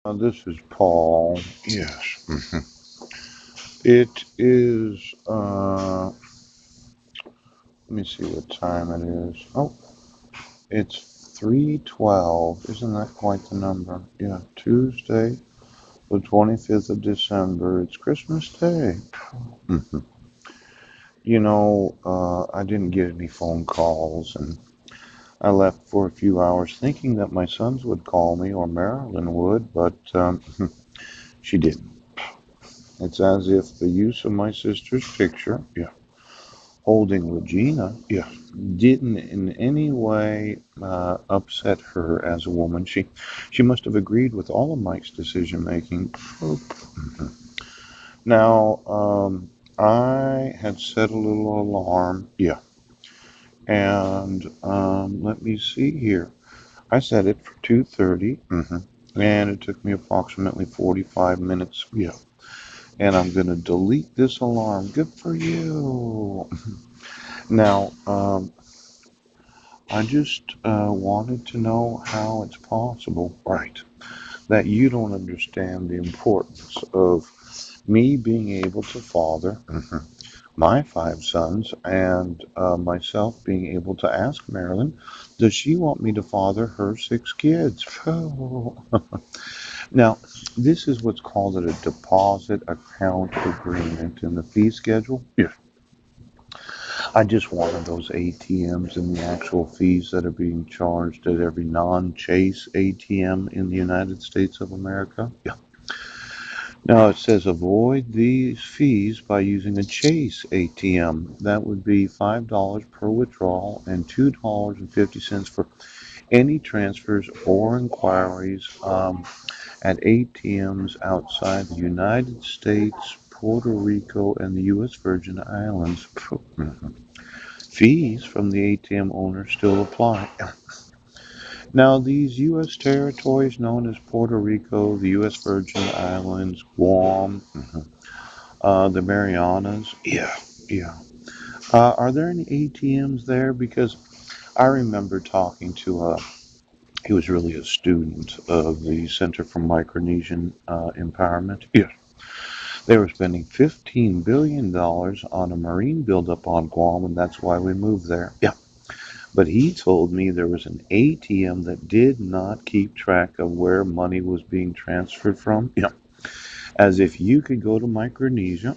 This is Paul. Yes. It is, let me see what time it is. Oh, it's 3:12. Isn't that quite the number? Yeah, Tuesday, the 25th of December. It's Christmas Day. Mhm. I didn't get any phone calls, and I left for a few hours thinking that my sons would call me or Marilyn would, but she didn't. It's as if the use of my sister's picture, yeah, holding Regina, yeah, didn't in any way upset her as a woman. She must have agreed with all of Mike's decision making. Now, I had set a little alarm, yeah, and let me see here. I set it for 2:30, and it took me approximately 45 minutes, yeah. And I'm going to delete this alarm. Good for you. Now, I just wanted to know how it's possible, right, that you don't understand the importance of me being able to father my five sons and myself being able to ask Marilyn, does she want me to father her six kids? Now, this is what's called a deposit account agreement in the fee schedule. Yeah. I just wanted those ATMs and the actual fees that are being charged at every non-Chase ATM in the United States of America. Yeah. Now it says avoid these fees by using a Chase ATM. That would be $5 per withdrawal and $2.50 for any transfers or inquiries at ATMs outside the United States, Puerto Rico, and the U.S. Virgin Islands. Fees from the ATM owner still apply. Now, these U.S. territories known as Puerto Rico, the U.S. Virgin Islands, Guam, the Marianas, yeah. Are there any ATMs there? Because I remember talking to he was really a student of the Center for Micronesian Empowerment. Yeah. They were spending $15 billion on a marine buildup on Guam, and that's why we moved there. Yeah. But he told me there was an ATM that did not keep track of where money was being transferred from. Yeah. As if you could go to Micronesia,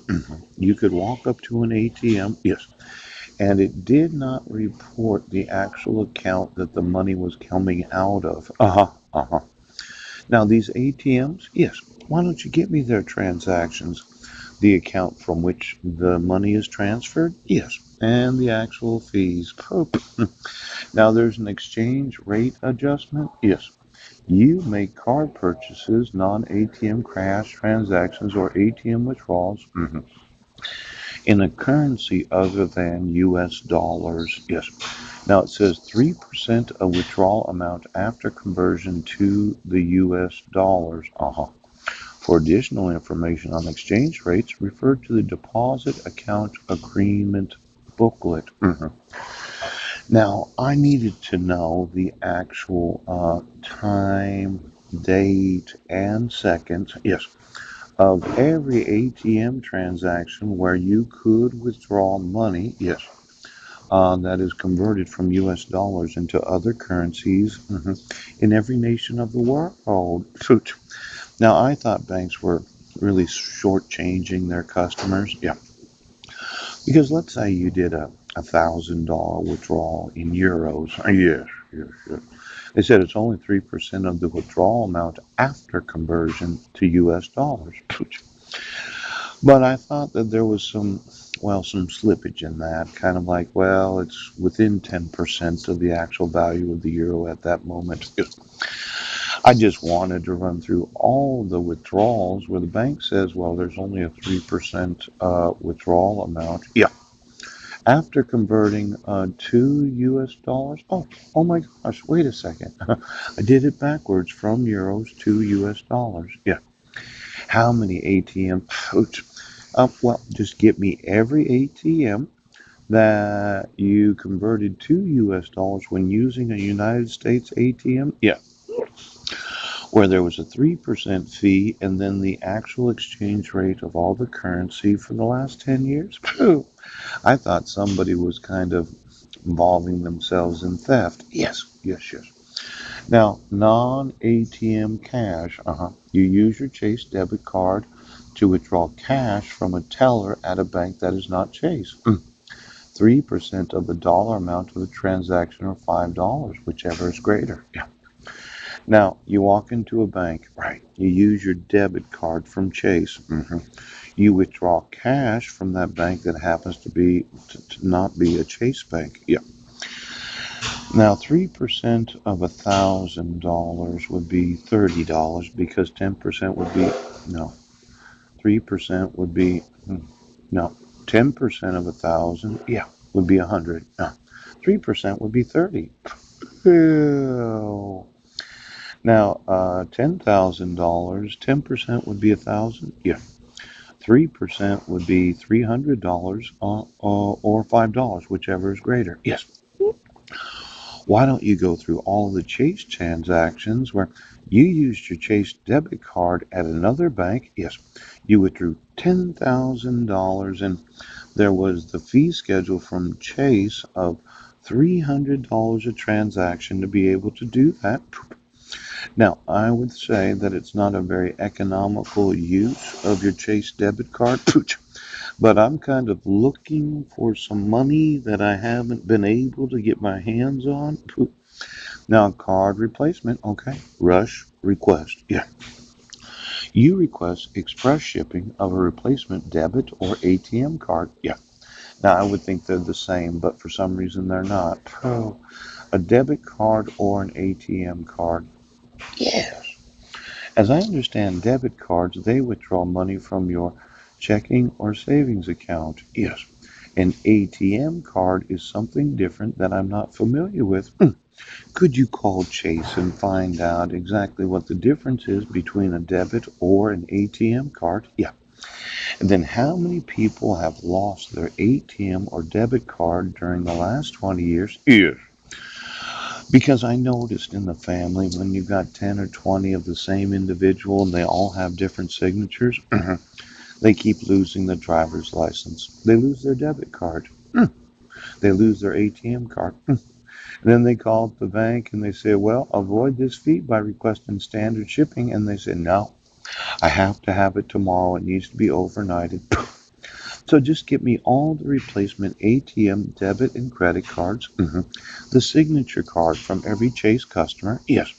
you could walk up to an ATM, yes, and it did not report the actual account that the money was coming out of. Now, these ATMs, yes, why don't you give me their transactions, the account from which the money is transferred? Yes, and the actual fees. Now, there's an exchange rate adjustment? Yes. You make card purchases, non ATM cash transactions, or ATM withdrawals in a currency other than US dollars. Yes. Now it says 3% of withdrawal amount after conversion to the US dollars. For additional information on exchange rates, refer to the Deposit Account Agreement booklet. Now, I needed to know the actual time, date, and seconds, yes, of every ATM transaction where you could withdraw money, yes, that is converted from US dollars into other currencies in every nation of the world. Now, I thought banks were really shortchanging their customers. Yeah. Because let's say you did a $1,000 withdrawal in euros. Yes, yes, yes. They said it's only 3% of the withdrawal amount after conversion to US dollars. But I thought that there was some slippage in that. Kind of like, well, it's within 10% of the actual value of the euro at that moment. I just wanted to run through all the withdrawals where the bank says, well, there's only a 3% withdrawal amount. Yeah. After converting to US dollars. Oh my gosh, wait a second. I did it backwards from euros to US dollars. Yeah. How many ATM? Well, just get me every ATM that you converted to US dollars when using a United States ATM. Yeah. where there was a 3% fee and then the actual exchange rate of all the currency for the last 10 years? Phew, I thought somebody was kind of involving themselves in theft. Yes, yes, yes. Now, non ATM cash, you use your Chase debit card to withdraw cash from a teller at a bank that is not Chase. 3% of the dollar amount of the transaction or $5, whichever is greater. Yeah. Now, you walk into a bank, right? You use your debit card from Chase. You withdraw cash from that bank that happens to not be a Chase bank. Yeah. Now, 3% of $1,000 would be $30 because 10% would be, no, 3% would be, no, 10% of 1,000, yeah, would be 100. No, 3% would be 30. Ew. Now, $10,000, 10% would be 1,000. Yeah. 3% would be $300 or $5, whichever is greater. Yes. Why don't you go through all of the Chase transactions where you used your Chase debit card at another bank? Yes. You withdrew $10,000 and there was the fee schedule from Chase of $300 a transaction to be able to do that. Now, I would say that it's not a very economical use of your Chase debit card, but I'm kind of looking for some money that I haven't been able to get my hands on. Now, card replacement, okay. Rush request, yeah. You request express shipping of a replacement debit or ATM card, yeah. Now, I would think they're the same, but for some reason they're not. Oh, a debit card or an ATM card, yes. As I understand debit cards, they withdraw money from your checking or savings account. Yes. An ATM card is something different that I'm not familiar with. Could you call Chase and find out exactly what the difference is between a debit or an ATM card? Yeah. And then how many people have lost their ATM or debit card during the last 20 years? Yeah. Because I noticed in the family when you've got 10 or 20 of the same individual and they all have different signatures, they keep losing the driver's license. They lose their debit card. They lose their ATM card. And then they call up the bank and they say, well, avoid this fee by requesting standard shipping. And they say, no, I have to have it tomorrow. It needs to be overnighted. So just get me all the replacement ATM debit and credit cards, the signature card from every Chase customer. Yes,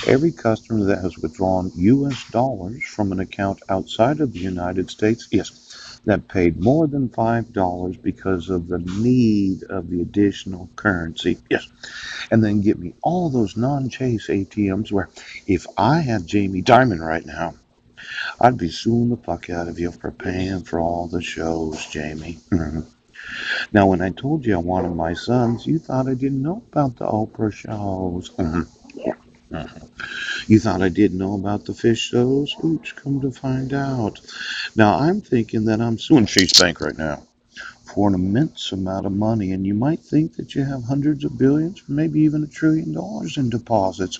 every customer that has withdrawn US dollars from an account outside of the United States. Yes, that paid more than $5 because of the need of the additional currency. Yes, and then get me all those non-Chase ATMs where if I had Jamie Dimon right now, I'd be suing the fuck out of you for paying for all the shows, Jamie. Now, when I told you I wanted my sons, you thought I didn't know about the Oprah shows. You thought I didn't know about the fish shows? Ooch, come to find out. Now, I'm thinking that I'm suing Chase Bank right now for an immense amount of money, and you might think that you have hundreds of billions, or maybe even $1 trillion in deposits.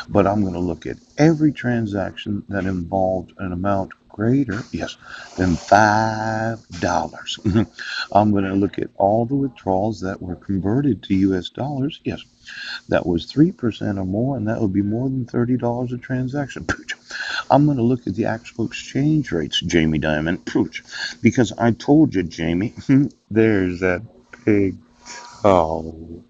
But I'm going to look at every transaction that involved an amount greater, yes, than $5. I'm going to look at all the withdrawals that were converted to US dollars, yes, that was 3% or more, and that would be more than $30 a transaction. I'm going to look at the actual exchange rates, Jamie Dimon, because I told you, Jamie, there's that pig. Oh.